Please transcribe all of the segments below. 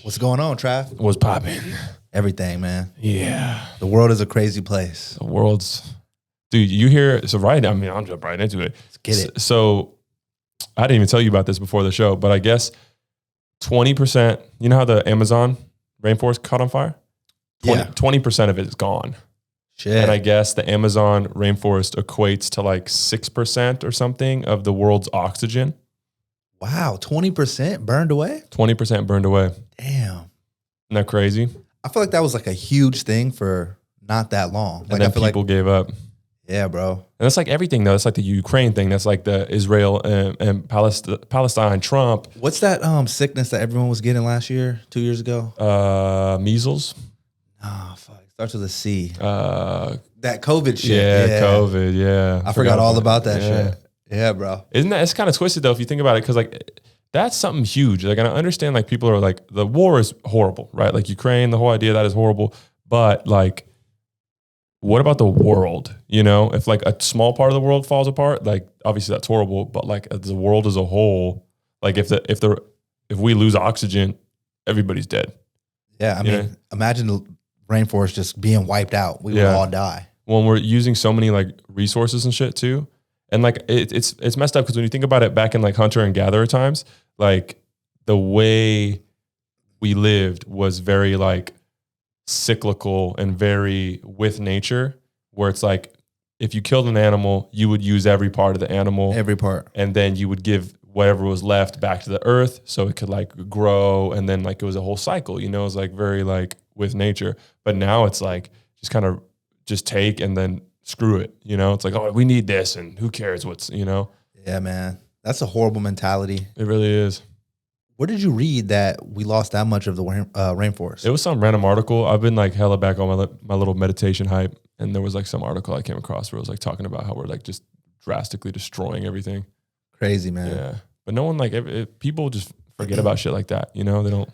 What's going on, Trav? What's popping? Everything, man. Yeah. The world is a crazy place. The world's... Dude, you hear... So right now, I mean, I'll jump right into it. Let's get it. So I didn't even tell you about this before the show, but I guess 20%... You know how the Amazon rainforest caught on fire? 20% of it is gone. Shit. And I guess the Amazon rainforest equates to like 6% or something of the world's oxygen. Wow, 20% burned away? 20% burned away. Damn. Isn't that crazy? I feel like that was like a huge thing for not that long. And then people gave up. Yeah, bro. And that's like everything, though. It's like the Ukraine thing. That's like the Israel and Palestine, Trump. What's that sickness that everyone was getting last year, 2 years ago? Measles. Oh, fuck. Starts with a C. That COVID shit. Yeah, COVID, yeah. I forgot all about that shit. Yeah, bro. Isn't that, it's kind of twisted, though, if you think about it, because, like, that's something huge. Like, and I understand, like, people are like, the war is horrible, right? Like, Ukraine, the whole idea of that is horrible. But, like, what about the world? You know, if, like, a small part of the world falls apart, like, obviously that's horrible. But, like, the world as a whole, like, if we lose oxygen, everybody's dead. Yeah, I mean, imagine the rainforest just being wiped out. We would all die. When we're using so many, like, resources and shit, too. And like it's messed up because when you think about it back in like hunter and gatherer times, like the way we lived was very like cyclical and very with nature, where it's like if you killed an animal, you would use every part of the animal. Every part. And then you would give whatever was left back to the earth so it could like grow. And then like it was a whole cycle, you know, it was like very like with nature. But now it's like just kind of just take and then screw it, you know? It's like, oh, we need this, and who cares what's, you know? Yeah, man. That's a horrible mentality. It really is. Where did you read that we lost that much of the rainforest? It was some random article. I've been like hella back on my little meditation hype, and there was like some article I came across where it was like talking about how we're like just drastically destroying everything. Crazy, man. Yeah. But no one like, people just forget about shit like that, you know?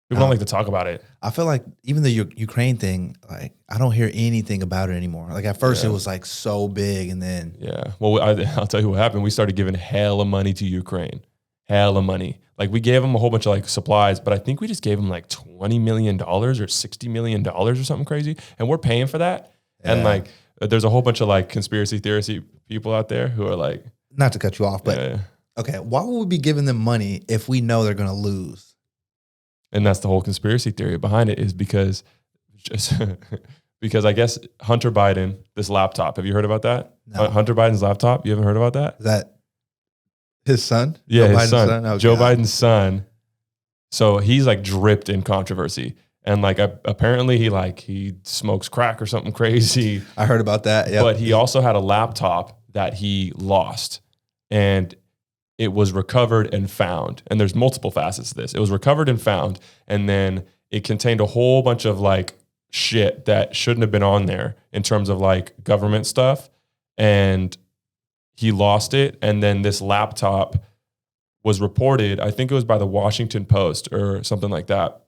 People don't like to talk about it. I feel like even the Ukraine thing, like I don't hear anything about it anymore. Like at first it was like so big, and then well, I'll tell you what happened. We started giving hella money to Ukraine, hella money. Like we gave them a whole bunch of like supplies, but I think we just gave them like $20 million or $60 million or something crazy, and we're paying for that. Yeah. And like, there's a whole bunch of like conspiracy theorist people out there who are like, not to cut you off, but okay, why would we be giving them money if we know they're going to lose? And that's the whole conspiracy theory behind it, is because I guess Hunter Biden, this laptop, have you heard about that? No. Hunter Biden's laptop, you haven't heard about that? Is that his son? Yeah, Joe his Biden's son. Oh, Joe God. Biden's son. So he's like dripped in controversy. And like apparently he smokes crack or something crazy. I heard about that, yeah. But he also had a laptop that he lost. And it was recovered and found. And there's multiple facets to this. It was recovered and found. And then it contained a whole bunch of like shit that shouldn't have been on there in terms of like government stuff. And he lost it. And then this laptop was reported, I think it was by the Washington Post or something like that.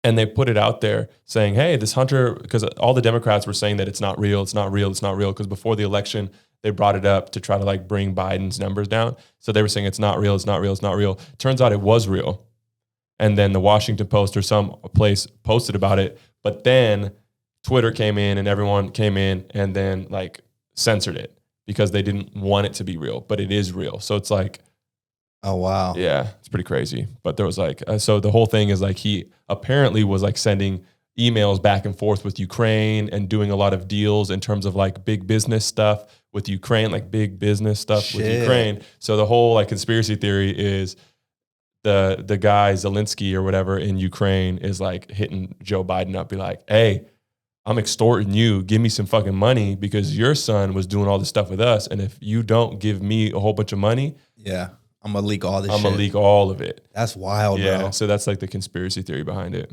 And they put it out there saying, hey, this Hunter, because all the Democrats were saying that it's not real, it's not real, it's not real. Because before the election, they brought it up to try to like bring Biden's numbers down. So they were saying it's not real, it's not real, it's not real. Turns out it was real. And then the Washington Post or some place posted about it. But then Twitter came in and everyone came in and then like censored it because they didn't want it to be real. But it is real. So it's like, oh, wow. Yeah, it's pretty crazy. But there was like, so the whole thing is like he apparently was like sending emails back and forth with Ukraine and doing a lot of deals in terms of like big business stuff with Ukraine, like big business stuff with Ukraine. So the whole like conspiracy theory is the guy Zelensky or whatever in Ukraine is like hitting Joe Biden up, be like, hey, I'm extorting you. Give me some fucking money because your son was doing all this stuff with us. And if you don't give me a whole bunch of money, I'm going to leak all this shit. I'm going to leak all of it. That's wild, bro. So that's like the conspiracy theory behind it.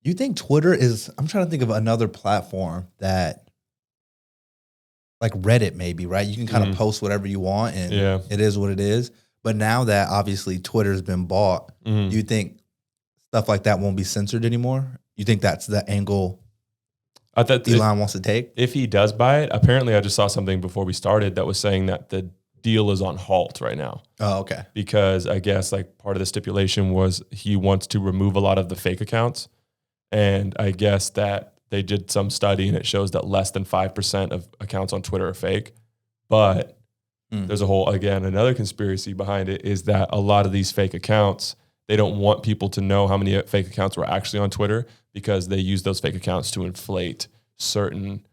You think Twitter is, I'm trying to think of another platform that, like Reddit maybe, right? You can kind of post whatever you want and it is what it is. But now that obviously Twitter's been bought, do you think stuff like that won't be censored anymore? You think that's the angle Elon wants to take? If he does buy it, apparently I just saw something before we started that was saying that the deal is on halt right now. Oh, okay. Because I guess like part of the stipulation was he wants to remove a lot of the fake accounts. And I guess that they did some study and it shows that less than 5% of accounts on Twitter are fake. But there's a whole, again, another conspiracy behind it is that a lot of these fake accounts, they don't want people to know how many fake accounts were actually on Twitter because they use those fake accounts to inflate certain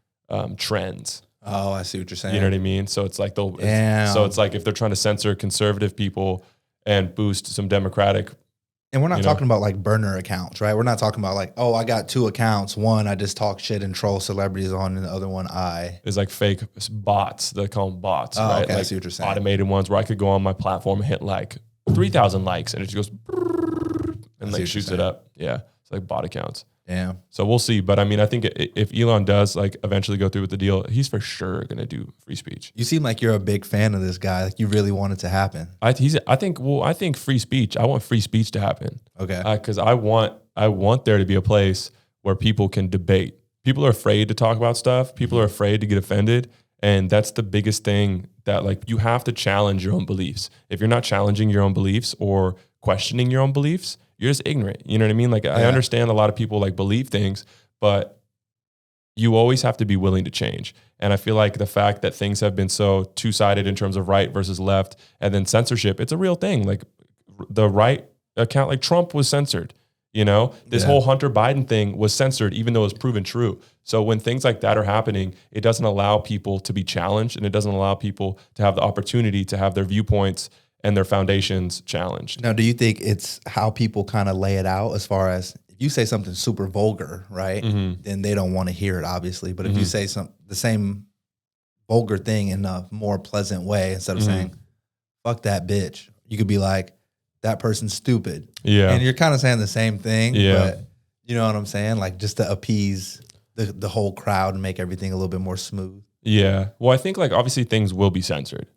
trends. Oh, I see what you're saying. You know what I mean? So it's like it's like if they're trying to censor conservative people and boost some Democratic. And we're not talking about like burner accounts, right? We're not talking about like, oh, I got 2 accounts. One I just talk shit and troll celebrities on, and the other one It's like fake bots. They call them bots, right? Okay, like I see what you're saying. Automated ones where I could go on my platform and hit like 3,000 likes, and it just goes and like shoots it up. Yeah, it's like bot accounts. Damn. So we'll see. But I mean, I think if Elon does like eventually go through with the deal, he's for sure going to do free speech. You seem like you're a big fan of this guy. Like you really want it to happen. I think free speech. I want free speech to happen. Okay. Because I want there to be a place where people can debate. People are afraid to talk about stuff. People are afraid to get offended. And that's the biggest thing that like you have to challenge your own beliefs. If you're not challenging your own beliefs or questioning your own beliefs, you're just ignorant. You know what I mean? Like I understand a lot of people like believe things, but you always have to be willing to change. And I feel like the fact that things have been so two-sided in terms of right versus left and then censorship, it's a real thing. Like the right account, like Trump was censored, you know, this whole Hunter Biden thing was censored, even though it was proven true. So when things like that are happening, it doesn't allow people to be challenged and it doesn't allow people to have the opportunity to have their viewpoints and their foundations challenged. Now, do you think it's how people kind of lay it out as far as if you say something super vulgar, right, then they don't want to hear it, obviously. But if you say the same vulgar thing in a more pleasant way, instead of saying, fuck that bitch, you could be like, that person's stupid. Yeah. And you're kind of saying the same thing, but you know what I'm saying? Like just to appease the whole crowd and make everything a little bit more smooth. Yeah. Well, I think like obviously things will be censored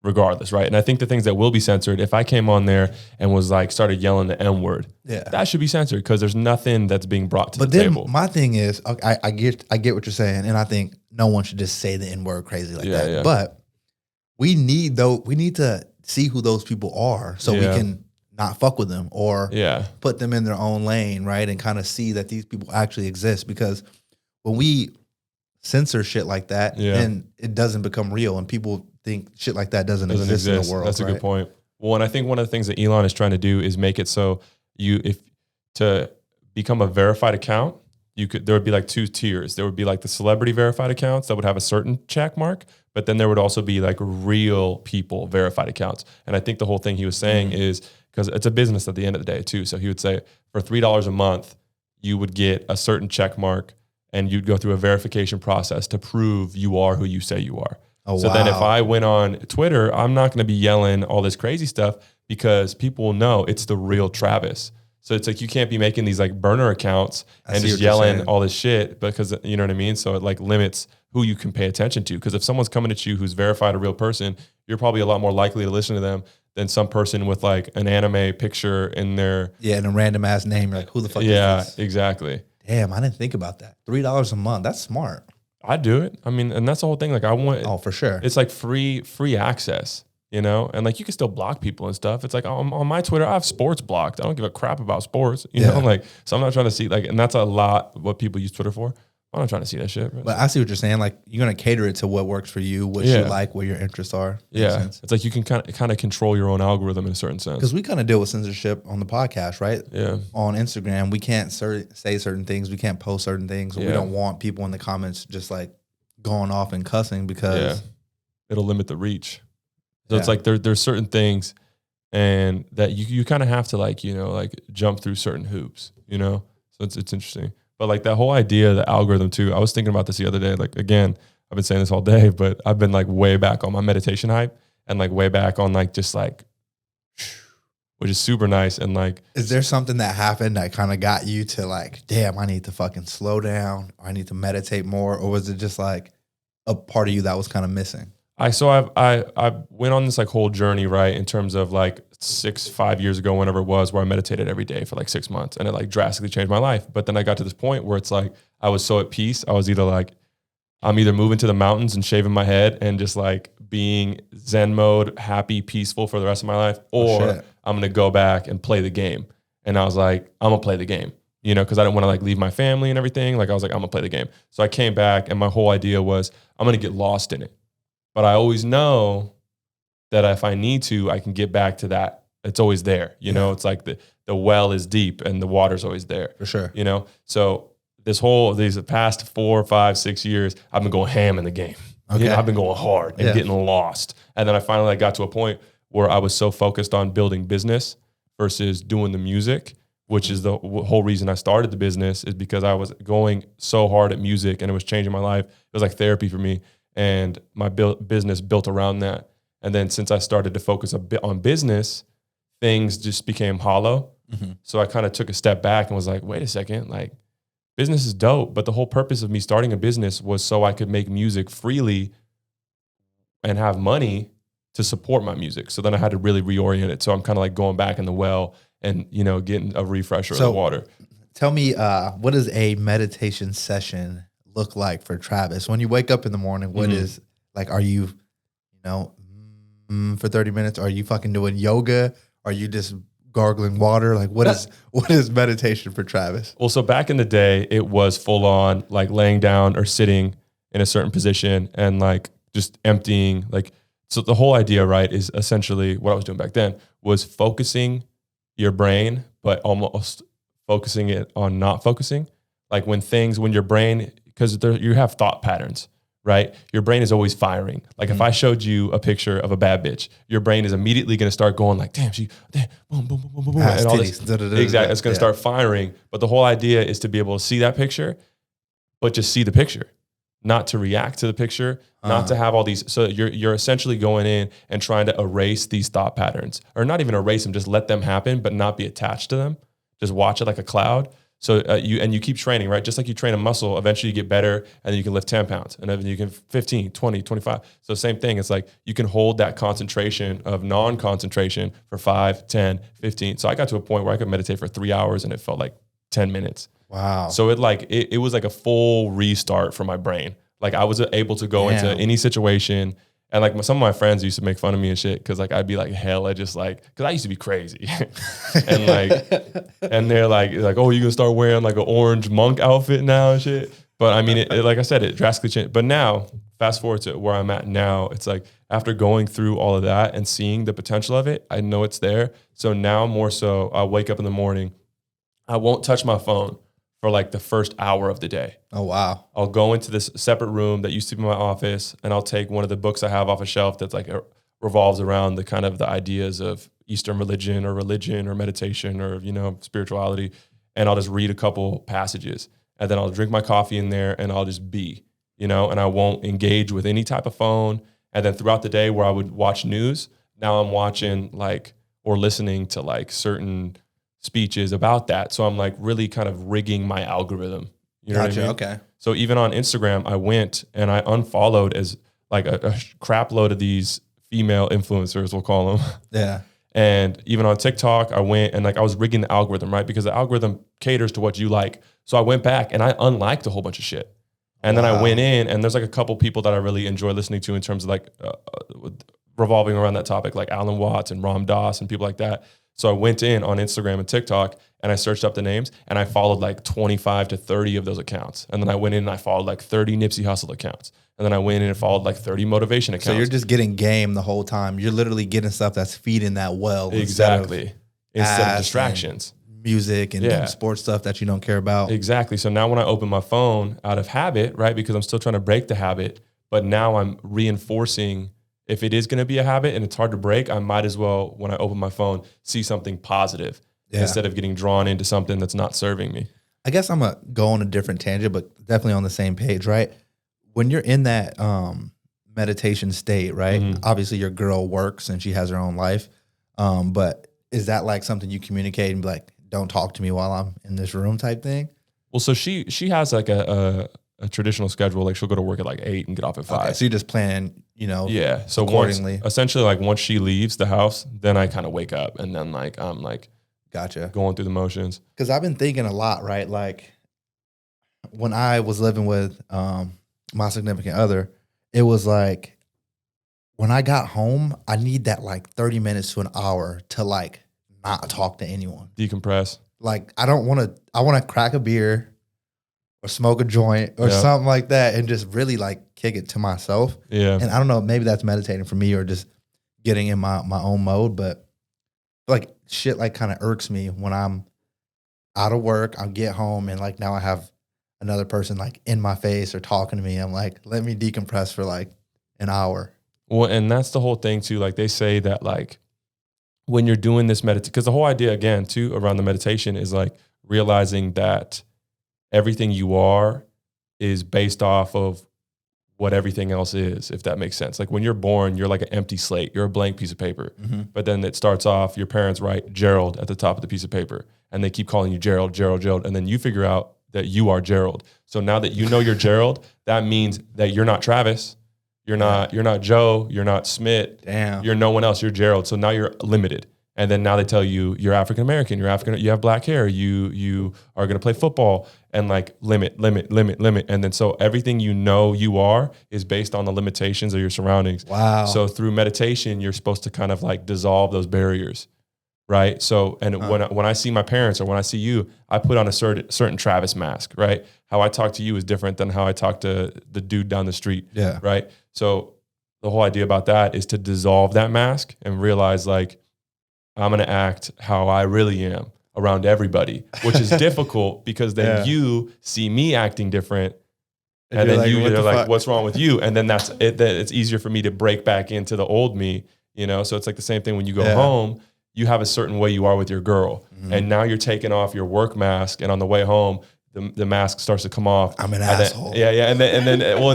regardless, right? And I think the things that will be censored, if I came on there and was like started yelling the N word, that should be censored because there's nothing that's being brought to the table. But then my thing is, okay, I get what you're saying, and I think no one should just say the N word crazy like that. Yeah. But we need to see who those people are so we can not fuck with them or put them in their own lane, right? And kind of see that these people actually exist, because when we censor shit like that, then it doesn't become real and people think shit like that doesn't exist in the world. That's a good point. Well, and I think one of the things that Elon is trying to do is make it so to become a verified account, there would be like 2 tiers. There would be like the celebrity verified accounts that would have a certain check mark, but then there would also be like real people verified accounts. And I think the whole thing he was saying is, because it's a business at the end of the day too. So he would say for $3 a month, you would get a certain check mark and you'd go through a verification process to prove you are who you say you are. Oh, so then if I went on Twitter, I'm not going to be yelling all this crazy stuff because people will know it's the real Travis. So it's like you can't be making these like burner accounts and just yelling all this shit because, you know what I mean? So it like limits who you can pay attention to. Because if someone's coming at you who's verified a real person, you're probably a lot more likely to listen to them than some person with like an anime picture in their... Yeah, and a random ass name. You're like, who the fuck is this? Yeah, exactly. Damn, I didn't think about that. $3 a month. That's smart. I'd do it. I mean, and that's the whole thing. Like I want... Oh, for sure. It's like free access, you know? And like you can still block people and stuff. It's like on my Twitter, I have sports blocked. I don't give a crap about sports, you know? Like, so I'm not trying to see like, and that's a lot what people use Twitter for. I'm not trying to see that shit. But I see what you're saying. Like you're going to cater it to what works for you, what you like, what your interests are. Yeah. It's like you can kind of control your own algorithm in a certain sense. Because we kind of deal with censorship on the podcast, right? Yeah. On Instagram, we can't say certain things. We can't post certain things. We don't want people in the comments just like going off and cussing because it'll limit the reach. So it's like there's certain things and that you kind of have to like, you know, like jump through certain hoops, you know? So it's interesting. But like that whole idea, the algorithm too, I was thinking about this the other day. Like, again, I've been saying this all day, but I've been like way back on my meditation hype and like way back on like just like, which is super nice. And like, is there something that happened that kind of got you to like, damn, I need to fucking slow down, or I need to meditate more? Or was it just like a part of you that was kind of missing? I went on this like whole journey, right? In terms of like 5 years ago, whenever it was, where I meditated every day for like 6 months, and it like drastically changed my life. But then I got to this point where it's like, I was so at peace. I was I'm either moving to the mountains and shaving my head and just like being Zen mode, happy, peaceful for the rest of my life, or I'm going to go back and play the game. And I was like, I'm going to play the game, you know, because I didn't want to like leave my family and everything. Like I was like, I'm going to play the game. So I came back and my whole idea was I'm going to get lost in it. But I always know that if I need to, I can get back to that. It's always there. You know, it's like the well is deep and the water's always there. For sure. You know, so these past 4, 5, 6 years, I've been going ham in the game. Okay. You know, I've been going hard and getting lost. And then I finally got to a point where I was so focused on building business versus doing the music, which is the whole reason I started the business, is because I was going so hard at music and it was changing my life. It was like therapy for me. And my business built around that. And then since I started to focus a bit on business, things just became hollow. Mm-hmm. So I kind of took a step back and was like, wait a second, like business is dope. But the whole purpose of me starting a business was so I could make music freely and have money to support my music. So then I had to really reorient it. So I'm kind of like going back in the well and, you know, getting a refresher of the water. Tell me, what does a meditation session look like for Travis? When you wake up in the morning, what is like, are you, for 30 minutes, are you fucking doing yoga? Are you just gargling water? Like what is meditation for Travis? Well, so back in the day, it was full on like laying down or sitting in a certain position and like just emptying. Like, so the whole idea, right, is essentially what I was doing back then was focusing your brain, but almost focusing it on not focusing. Like when your brain, because you have thought patterns, right? Your brain is always firing. Like if I showed you a picture of a bad bitch, your brain is immediately going to start going like, damn, boom, boom, boom, boom, boom, and all this. Exactly. It's going to start firing. But the whole idea is to be able to see that picture, but just see the picture, not to react to the picture, not to have all these. So you're essentially going in and trying to erase these thought patterns, or not even erase them, just let them happen, but not be attached to them. Just watch it like a cloud. So you keep training, right? Just like you train a muscle, eventually you get better and then you can lift 10 pounds and then you can 15, 20, 25. So same thing. It's like you can hold that concentration of non-concentration for 5, 10, 15. So I got to a point where I could meditate for 3 hours and it felt like 10 minutes. Wow. So it was like a full restart for my brain. Like I was able to go into any situation. And like some of my friends used to make fun of me and shit because like I'd be like hella just like, because I used to be crazy, and they're like, oh, you gonna start wearing like an orange monk outfit now and shit. But I mean, it, like I said, it drastically changed. But now, fast forward to where I'm at now, it's like after going through all of that and seeing the potential of it, I know it's there. So now more so, I'll wake up in the morning, I won't touch my phone for like the first hour of the day. Oh, wow. I'll go into this separate room that used to be my office and I'll take one of the books I have off a shelf that's like revolves around the kind of the ideas of Eastern religion or meditation or, spirituality. And I'll just read a couple passages and then I'll drink my coffee in there and I'll just be, and I won't engage with any type of phone. And then throughout the day where I would watch news, now I'm watching or listening to certain speeches about that. So I'm really kind of rigging my algorithm. You know what I mean? Okay. So even on Instagram, I went and I unfollowed as a crap load of these female influencers, we'll call them. Yeah. And even on TikTok, I went and I was rigging the algorithm, right? Because the algorithm caters to what you like. So I went back and I unliked a whole bunch of shit. And then I went in and there's a couple people that I really enjoy listening to in terms of revolving around that topic, like Alan Watts and Ram Dass and people like that. So I went in on Instagram and TikTok and I searched up the names and I followed 25 to 30 of those accounts. And then I went in and I followed 30 Nipsey Hussle accounts. And then I went in and followed 30 motivation accounts. So you're just getting game the whole time. You're literally getting stuff that's feeding that well. Exactly. Instead of distractions. Music and sports stuff that you don't care about. Exactly. So now when I open my phone out of habit, right, because I'm still trying to break the habit, but now I'm reinforcing. If it is going to be a habit and it's hard to break, I might as well, when I open my phone, see something positive instead of getting drawn into something that's not serving me. I guess I'm going to go on a different tangent, but definitely on the same page, right? When you're in that meditation state, right? Mm-hmm. Obviously, your girl works and she has her own life. But is that something you communicate and be like, don't talk to me while I'm in this room type thing? Well, so she has a traditional schedule. She'll go to work at 8 and get off at 5. Okay, so you just plan, so accordingly. Once she leaves the house, then I kind of wake up and then I'm gotcha, going through the motions. Because I've been thinking a lot, right? When I was living with my significant other, it was we're when I got home, I need that like 30 minutes to an hour to like not talk to anyone. Decompress. Like I want to crack a beer or smoke a joint or something like that and just really like kick it to myself. Yeah. And I don't know, maybe that's meditating for me or just getting in my own mode, but like shit like kind of irks me when I'm out of work, I get home and like now I have another person like in my face or talking to me. I'm like, let me decompress for like an hour. Well, and that's the whole thing too. Like they say that like when you're doing this meditation, because the whole idea again too around the meditation is like realizing that everything you are is based off of what everything else is, if that makes sense. Like when you're born, you're like an empty slate. You're a blank piece of paper. Mm-hmm. But then it starts off, your parents write Gerald at the top of the piece of paper and they keep calling you Gerald, Gerald, Gerald. And then you figure out that you are Gerald. So now that you know you're Gerald, that means that you're not Travis. You're not Joe. You're not Smith. Damn. You're no one else. You're Gerald. So now you're limited. And then now they tell you you're African American, you have black hair, you are going to play football, and like limit. And then so everything you know you are is based on the limitations of your surroundings. Wow. So through meditation, you're supposed to kind of like dissolve those barriers, right? So, and when I see my parents or when I see you, I put on a certain Travis mask, right? How I talk to you is different than how I talk to the dude down the street, right? So the whole idea about that is to dissolve that mask and realize like, I'm going to act how I really am around everybody, which is difficult because then you see me acting different. And then you're like, what's wrong with you? And then that's it. Then it's easier for me to break back into the old me, you know? So it's like the same thing when you go home, you have a certain way you are with your girl. Mm-hmm. And now you're taking off your work mask. And on the way home, the mask starts to come off. I'm an asshole. And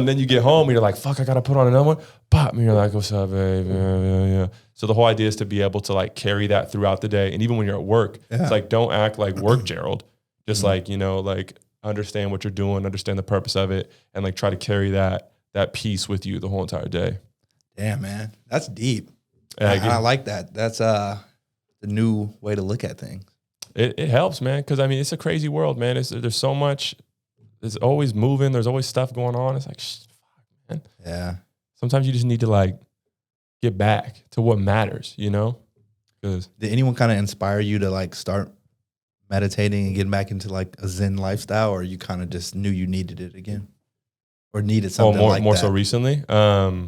then you get home and you're like, fuck, I got to put on another one. Pop. And you're like, what's up, babe? Yeah. So the whole idea is to be able to like carry that throughout the day. And even when you're at work, it's like, don't act like work Gerald. Just like, you know, like understand what you're doing, understand the purpose of it, and like try to carry that peace with you the whole entire day. Damn, man. That's deep. I like that. That's the new way to look at things. It helps, man. Cause I mean, it's a crazy world, man. There's so much, it's always moving. There's always stuff going on. It's like, fuck, man. Yeah. Sometimes you just need to like get back to what matters, you know? Did anyone kind of inspire you to like start meditating and getting back into like a Zen lifestyle, or you kind of just knew you needed it again or needed something like that? More so recently. I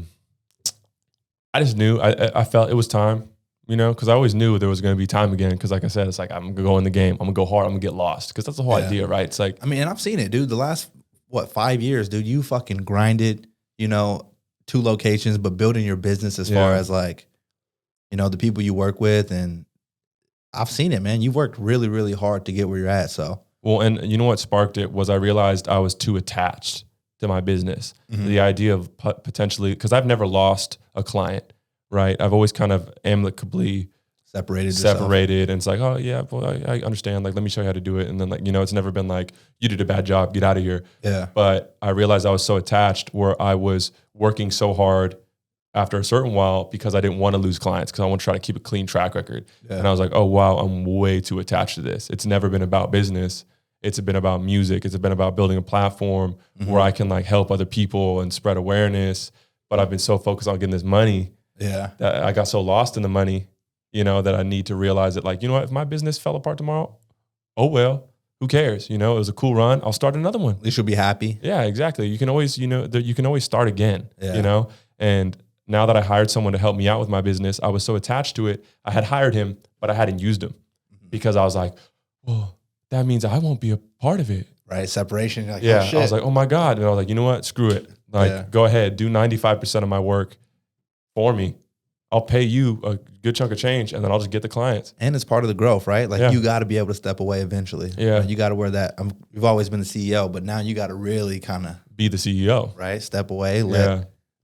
just knew I felt it was time, you know, because I always knew there was going to be time again. Because like I said, it's like, I'm going to go in the game. I'm going to go hard. I'm going to get lost. Because that's the whole idea, right? It's like, I mean, and I've seen it, dude. The last, 5 years, dude, you fucking grinded, you know, 2 locations, but building your business as far as like, you know, the people you work with. And I've seen it, man. You worked really, really hard to get where you're at. So, well, and you know what sparked it was I realized I was too attached to my business. Mm-hmm. The idea of potentially, because I've never lost a client, right? I've always kind of amicably separated, and it's like, oh yeah, well, I understand. Like, let me show you how to do it. And then like, you know, it's never been like, you did a bad job, get out of here. Yeah. But I realized I was so attached where I was working so hard after a certain while because I didn't want to lose clients because I want to try to keep a clean track record. Yeah. And I was like, oh wow, I'm way too attached to this. It's never been about business. It's been about music. It's been about building a platform where I can like help other people and spread awareness. But I've been so focused on getting this money that I got so lost in the money, you know, that I need to realize that like, you know what, if my business fell apart tomorrow, oh well, who cares? You know, it was a cool run. I'll start another one. At least you'll be happy. Yeah, exactly. You can always, you know, you can always start again, you know? And now that I hired someone to help me out with my business, I was so attached to it. I had hired him, but I hadn't used him because I was like, well, that means I won't be a part of it. Right. Separation. You're like, yeah. Oh, shit. I was like, oh my God. And I was like, you know what? Screw it. Like, go ahead, do 95% of my work for me. I'll pay you a good chunk of change and then I'll just get the clients. And it's part of the growth, right? Like you got to be able to step away eventually. Yeah. You got to wear that. You've always been the CEO, but now you got to really kind of be the CEO, right? Step away,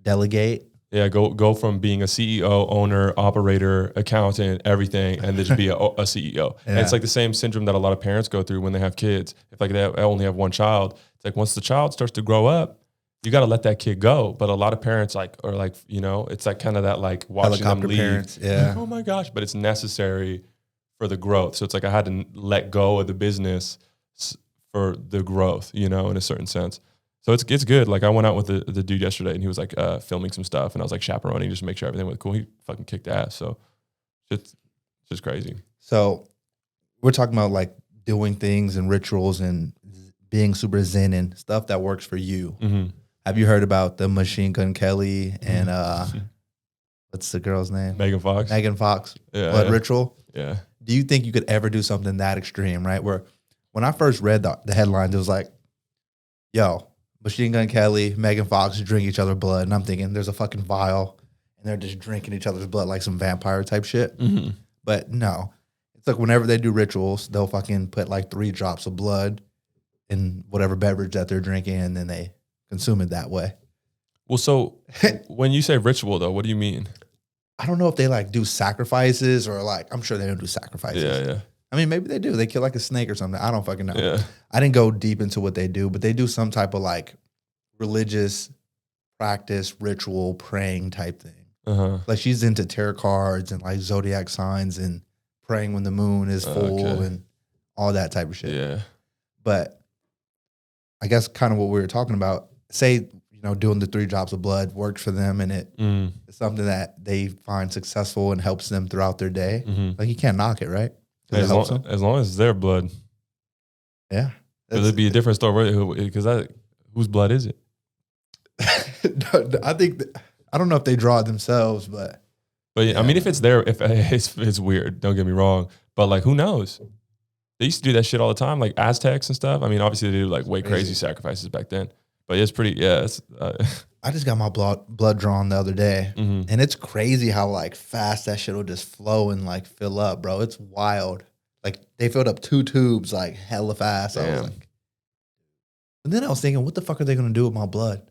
delegate. Yeah. Go from being a CEO, owner, operator, accountant, everything, and then just be a CEO. And it's like the same syndrome that a lot of parents go through when they have kids. If like they only have one child, it's like once the child starts to grow up, you got to let that kid go. But a lot of parents are like, you know, it's like kind of that like watching helicopter them leave. Parents, yeah. Like, oh my gosh, but it's necessary for the growth. So it's like I had to let go of the business for the growth, you know, in a certain sense. So it's good. Like I went out with the dude yesterday and he was like filming some stuff and I was like chaperoning just to make sure everything was cool. He fucking kicked ass. So it's just crazy. So we're talking about like doing things and rituals and being super zen and stuff that works for you. Mm-hmm. Have you heard about the Machine Gun Kelly and what's the girl's name? Megan Fox. Blood ritual. Yeah. Do you think you could ever do something that extreme, right? Where when I first read the headlines, it was like, yo, Machine Gun Kelly, Megan Fox drink each other's blood. And I'm thinking there's a fucking vial and they're just drinking each other's blood like some vampire type shit. Mm-hmm. But no, it's like whenever they do rituals, they'll fucking put like 3 drops of blood in whatever beverage that they're drinking and then they consume it that way. Well, so when you say ritual though, what do you mean? I don't know if they like do sacrifices or like, I'm sure they don't do sacrifices. Yeah. I mean, maybe they do. They kill like a snake or something. I don't fucking know. Yeah. I didn't go deep into what they do, but they do some type of like religious practice, ritual, praying type thing. Uh-huh. Like she's into tarot cards and like zodiac signs and praying when the moon is full and all that type of shit. Yeah. But I guess kind of what we were talking about, say, doing the 3 drops of blood works for them and it's something that they find successful and helps them throughout their day. Mm-hmm. Like you can't knock it, right? As long as it's their blood. Yeah. It'd be a different story because whose blood is it? I think I don't know if they draw it themselves, but yeah. I mean, if it's there, if it's weird, don't get me wrong, but like, who knows? They used to do that shit all the time, like Aztecs and stuff. I mean, obviously they do like way crazy sacrifices back then, but it's pretty. Yeah, it's. I just got my blood drawn the other day, and it's crazy how like fast that shit will just flow and like fill up, bro. It's wild. Like they filled up 2 tubes like hella fast. Damn. I was like, and then I was thinking, what the fuck are they gonna do with my blood?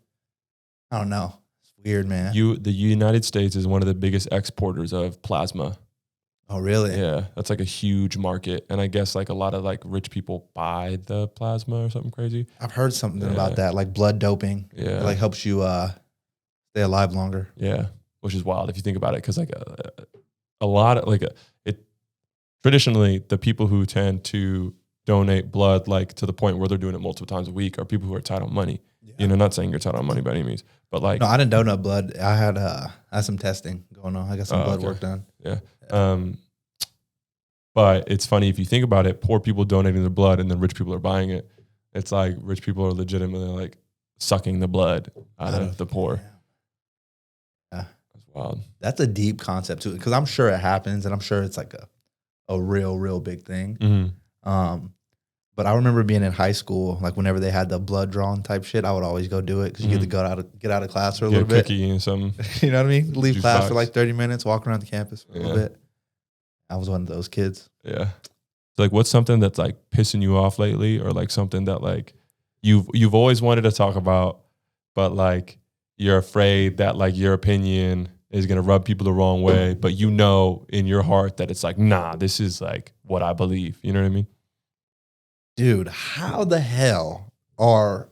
I don't know. It's weird, man. The United States is one of the biggest exporters of plasma. Oh, really? Yeah, that's like a huge market, and I guess like a lot of like rich people buy the plasma or something crazy. I've heard something about that, like blood doping. Yeah, it like helps you stay alive longer. Yeah, which is wild if you think about it, because like a lot of traditionally the people who tend to donate blood like to the point where they're doing it multiple times a week are people who are tight on money. Yeah. Not saying you're tight on money by any means, but like no, I didn't donate blood. I had some testing going on. I got some blood work done. Yeah. But it's funny if you think about it, poor people donating their blood and then rich people are buying it. It's like rich people are legitimately like sucking the blood out of the poor. Yeah. That's wild. That's a deep concept too, because I'm sure it happens and I'm sure it's like a real big thing. Mm-hmm. But I remember being in high school, like whenever they had the blood drawn type shit, I would always go do it because you get to get out of class for a little bit. Cookie and something. You know what I mean? Leave class for like 30 minutes, walk around the campus for a little bit. I was one of those kids. Yeah. So like, what's something that's like pissing you off lately, or like something that like you've always wanted to talk about, but like you're afraid that like your opinion is gonna rub people the wrong way, but you know in your heart that it's like, nah, this is like what I believe. You know what I mean? Dude, how the hell are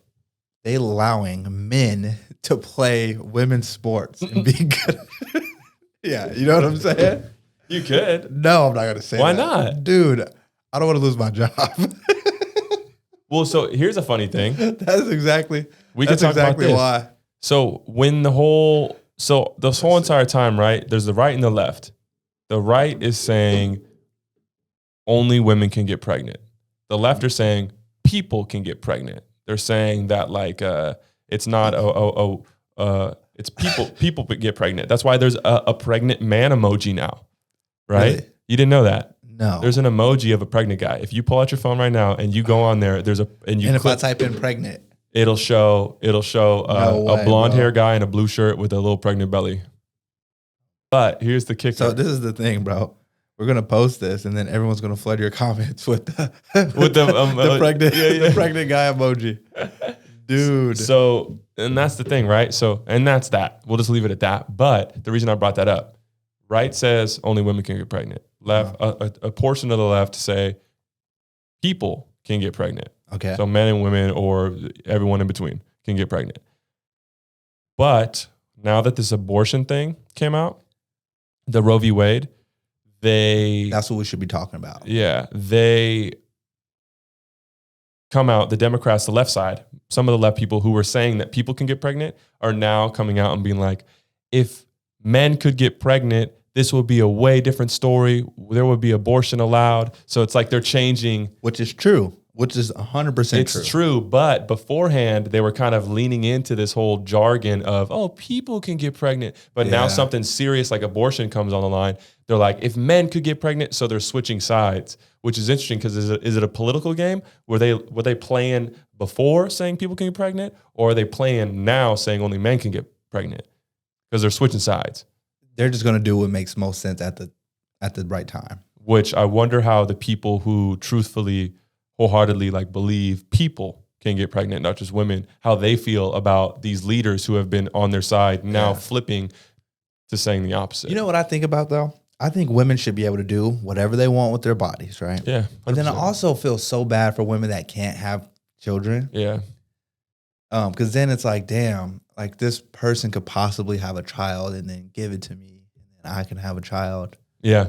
they allowing men to play women's sports and be good? Yeah, you know what I'm saying? You could. No, I'm not going to say Why that. not? Dude, I don't want to lose my job. Well, so here's a funny thing. That's exactly why. So this whole entire time, right, there's the right and the left. The right is saying only women can get pregnant. The left are saying people can get pregnant. They're saying that like it's not it's people get pregnant. That's why there's a pregnant man emoji now, right? Really? You didn't know that? No. There's an emoji of a pregnant guy. If you pull out your phone right now and you go on there, if I type in pregnant, it'll show a blonde hair guy in a blue shirt with a little pregnant belly. But here's the kicker. So this is the thing, bro. We're gonna post this, and then everyone's gonna flood your comments with the pregnant guy emoji, dude. So, and that's the thing, right? So, and that's that. We'll just leave it at that. But the reason I brought that up, right, says only women can get pregnant. Left, a portion of the left say people can get pregnant. Okay. So men and women or everyone in between can get pregnant. But now that this abortion thing came out, the Roe v. Wade. That's what we should be talking about. Yeah. They come out, the Democrats, the left side, some of the left people who were saying that people can get pregnant are now coming out and being like, if men could get pregnant, this would be a way different story. There would be abortion allowed. So it's like they're changing. Which is true. Which is 100% true. It's true. But beforehand, they were kind of leaning into this whole jargon of, oh, people can get pregnant. But now something serious like abortion comes on the line. They're like, if men could get pregnant, so they're switching sides, which is interesting because is it a political game? Were they playing before saying people can get pregnant? Or are they playing now saying only men can get pregnant? Because they're switching sides. They're just going to do what makes most sense at the right time. Which I wonder how the people who truthfully, wholeheartedly like believe people can get pregnant, not just women, how they feel about these leaders who have been on their side now flipping to saying the opposite. You know what I think about though? I think women should be able to do whatever they want with their bodies, right? Yeah. 100%. But then I also feel so bad for women that can't have children. Yeah. Because then it's like, damn, like this person could possibly have a child and then give it to me and then I can have a child. Yeah.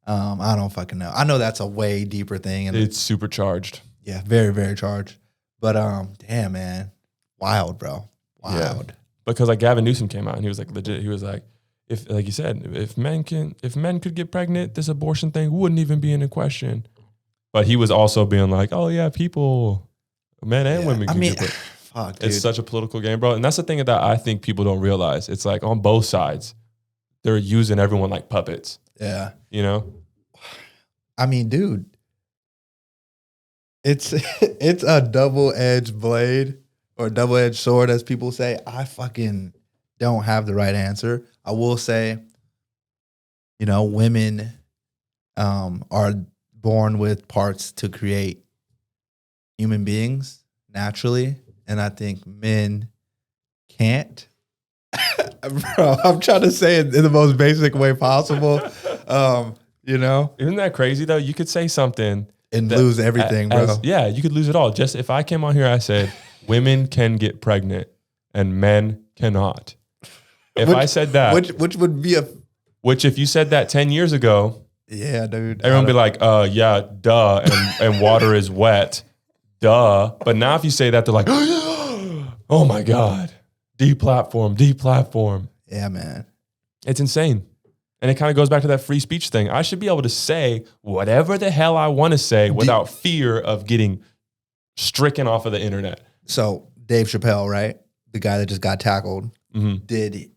I don't fucking know. I know that's a way deeper thing. And it's supercharged. Yeah, very, very charged. But damn, man. Wild, bro. Wild. Yeah. Because like Gavin Newsom came out and he was like legit, he was like, if like you said, if men could get pregnant, this abortion thing wouldn't even be in question. But he was also being like, oh yeah, people, men and women can get pregnant. Fuck, dude. It's such a political game, bro. And that's the thing that I think people don't realize. It's like on both sides, they're using everyone like puppets. Yeah. You know? I mean, dude, it's a double-edged blade or double-edged sword, as people say. I fucking don't have the right answer. I will say, you know, women are born with parts to create human beings naturally. And I think men can't. Bro, I'm trying to say it in the most basic way possible. You know? Isn't that crazy though? You could say something and lose everything, bro. Yeah, you could lose it all. Just if I came on here, I said, women can get pregnant and men cannot. If I said that. Which would be Which if you said that 10 years ago. Yeah, dude. Everyone would be like, yeah, duh. And water is wet. Duh. But now if you say that, they're like, oh my God. Deplatform. Yeah, man. It's insane. And it kind of goes back to that free speech thing. I should be able to say whatever the hell I want to say without fear of getting stricken off of the internet. So Dave Chappelle, right? The guy that just got tackled. Mm-hmm. Did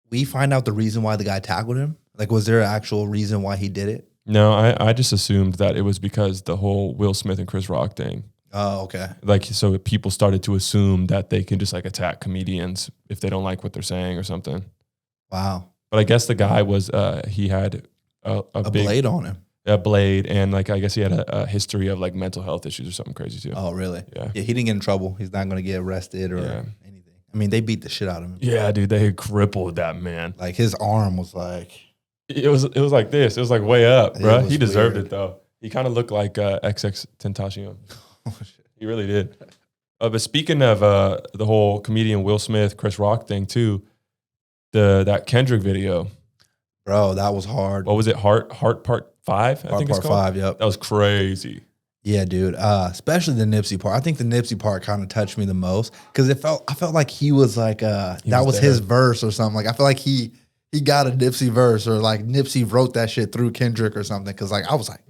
we find out the reason why the guy tackled him? Like, was there an actual reason why he did it? No, I just assumed that it was because the whole Will Smith and Chris Rock thing. Oh, okay. Like, so people started to assume that they can just like attack comedians if they don't like what they're saying or something. Wow. But I guess the guy was, he had a big blade on him. A blade. And like, I guess he had a history of like mental health issues or something crazy too. Oh, really? Yeah. Yeah, he didn't get in trouble. He's not going to get arrested or anything. I mean, they beat the shit out of him. Yeah, dude, they crippled that man. Like his arm was like. It was like this. It was like way up, bro. He deserved it though. He kind of looked like XX Tentacion. Oh, shit. He really did. But speaking of the whole comedian Will Smith, Chris Rock thing too, that Kendrick video, bro, that was hard. What was it? Heart Part 5? I think it's called. Part 5. Yep. That was crazy. Yeah, dude. Especially the Nipsey part. I think the Nipsey part kind of touched me the most because I felt like he was like that was his verse or something. Like I feel like he got a Nipsey verse or like Nipsey wrote that shit through Kendrick or something. Because like I was like,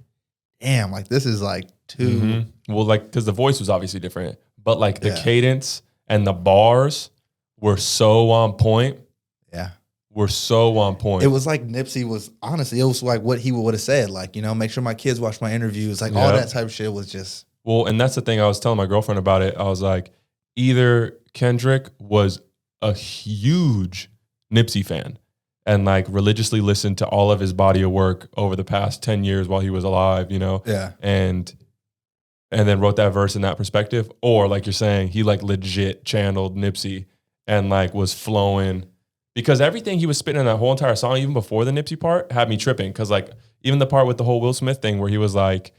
damn, like this is like too. Mm-hmm. Well, like because the voice was obviously different, but like the cadence and the bars were so on point. Yeah. Were so on point. It was like Nipsey was, honestly, it was like what he would have said. Like, you know, make sure my kids watch my interviews. Like all that type of shit was just. Well, and that's the thing I was telling my girlfriend about it. I was like, either Kendrick was a huge Nipsey fan and like religiously listened to all of his body of work over the past 10 years while he was alive, you know? Yeah. And then wrote that verse in that perspective. Or like you're saying, he like legit channeled Nipsey and like was flowing. Because everything he was spitting in that whole entire song, even before the Nipsey part, had me tripping. Because like even the part with the whole Will Smith thing where he was like,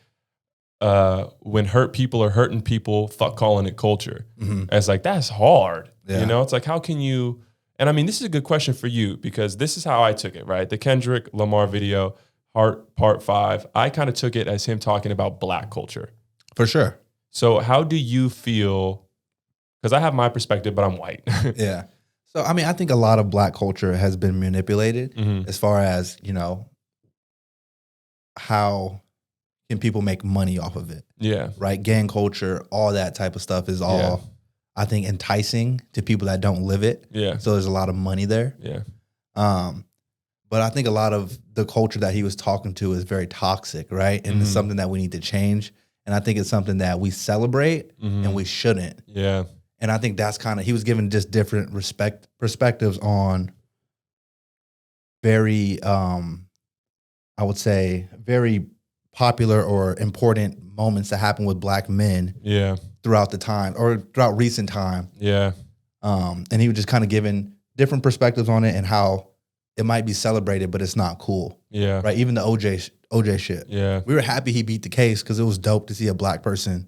when hurt people are hurting people, fuck calling it culture. Mm-hmm. And it's like, that's hard. Yeah. You know, it's like, how can you, and I mean, this is a good question for you because this is how I took it, right? The Kendrick Lamar video, Heart Part 5, I kind of took it as him talking about black culture. For sure. So how do you feel? Because I have my perspective, but I'm white. Yeah. So, I mean, I think a lot of Black culture has been manipulated Mm-hmm. as far as, how can people make money off of it? Yeah. Right? Gang culture, all that type of stuff is all, I think, enticing to people that don't live it. Yeah. So there's a lot of money there. Yeah. But I think a lot of the culture that he was talking to is very toxic, right? And it's something that we need to change. And I think it's something that we celebrate and we shouldn't. Yeah. And I think that's kind of, he was giving just different perspectives on very, I would say, very popular or important moments that happen with Black men throughout the time or throughout recent time. Yeah. And he was just kind of giving different perspectives on it and how it might be celebrated, but it's not cool. Yeah. Right. Even the OJ shit. Yeah. We were happy he beat the case because it was dope to see a Black person,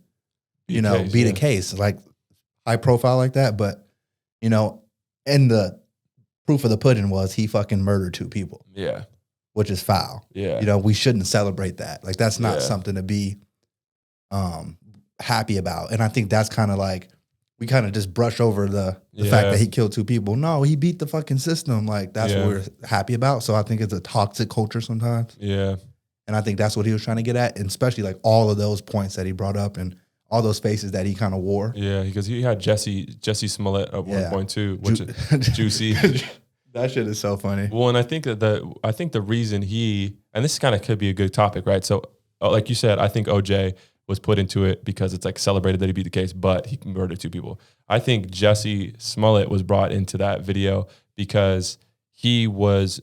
beat a case like high profile like that. But, and the proof of the pudding was he fucking murdered 2 people. Yeah. Which is foul. Yeah. We shouldn't celebrate that. Like, that's not something to be happy about. And I think that's kind of like, we kind of just brush over the fact that he killed 2 people. No, he beat the fucking system. Like, that's what we're happy about. So I think it's a toxic culture sometimes. Yeah. And I think that's what he was trying to get at. And especially like all of those points that he brought up and all those faces that he kind of wore. Yeah, because he had Jesse Smullet at one point too, which is juicy. That shit is so funny. Well, and I think that the reason and this kind of could be a good topic, right? So, like you said, I think OJ was put into it because it's like celebrated that he beat the case, but he murdered 2 people. I think Jesse Smullet was brought into that video because he was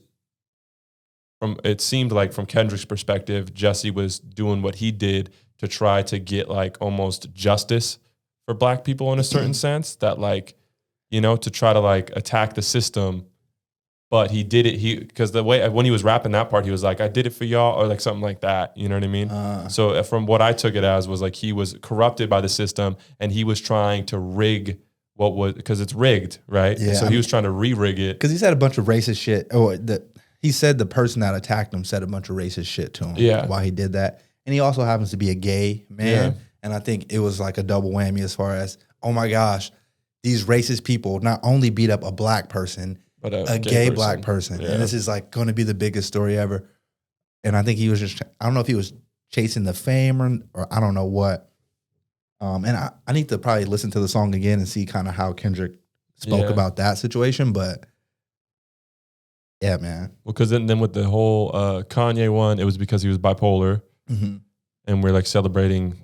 it seemed like from Kendrick's perspective, Jesse was doing what he did to try to get like almost justice for Black people in a certain sense, that like, to try to like attack the system. But he did it, because the way, when he was rapping that part, he was like, I did it for y'all, or like something like that. You know what I mean? So from what I took it as was like, he was corrupted by the system and he was trying to rig because it's rigged, right? Yeah. So he was trying to re-rig it. Because he said a bunch of racist shit. He said the person that attacked him said a bunch of racist shit to him. Yeah. While he did that. And he also happens to be a gay man. Yeah. And I think it was like a double whammy as far as, oh my gosh, these racist people not only beat up a Black person, but a gay person. Black person. Yeah. And this is like going to be the biggest story ever. And I think he was just, I don't know if he was chasing the fame or I don't know what. And I need to probably listen to the song again and see kind of how Kendrick spoke about that situation. But yeah, man. Well, because then with the whole Kanye one, it was because he was bipolar. Mm-hmm. And we're like celebrating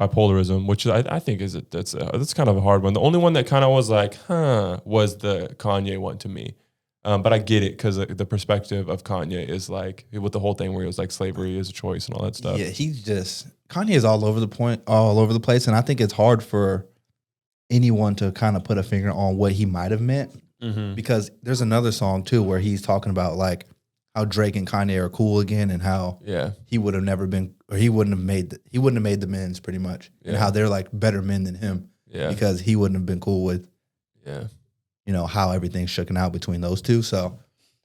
bipolarism, which I think that's kind of a hard one. The only one that kind of was like, was the Kanye one to me. But I get it because the perspective of Kanye is like with the whole thing where it was like slavery is a choice and all that stuff. Yeah, Kanye is all over the place, and I think it's hard for anyone to kind of put a finger on what he might have meant, because there's another song too where he's talking about like how Drake and Kanye are cool again, and how he would have never been, or he wouldn't have made the men's pretty much, and how they're like better men than him, because he wouldn't have been cool with, how everything's shooken out between those two. So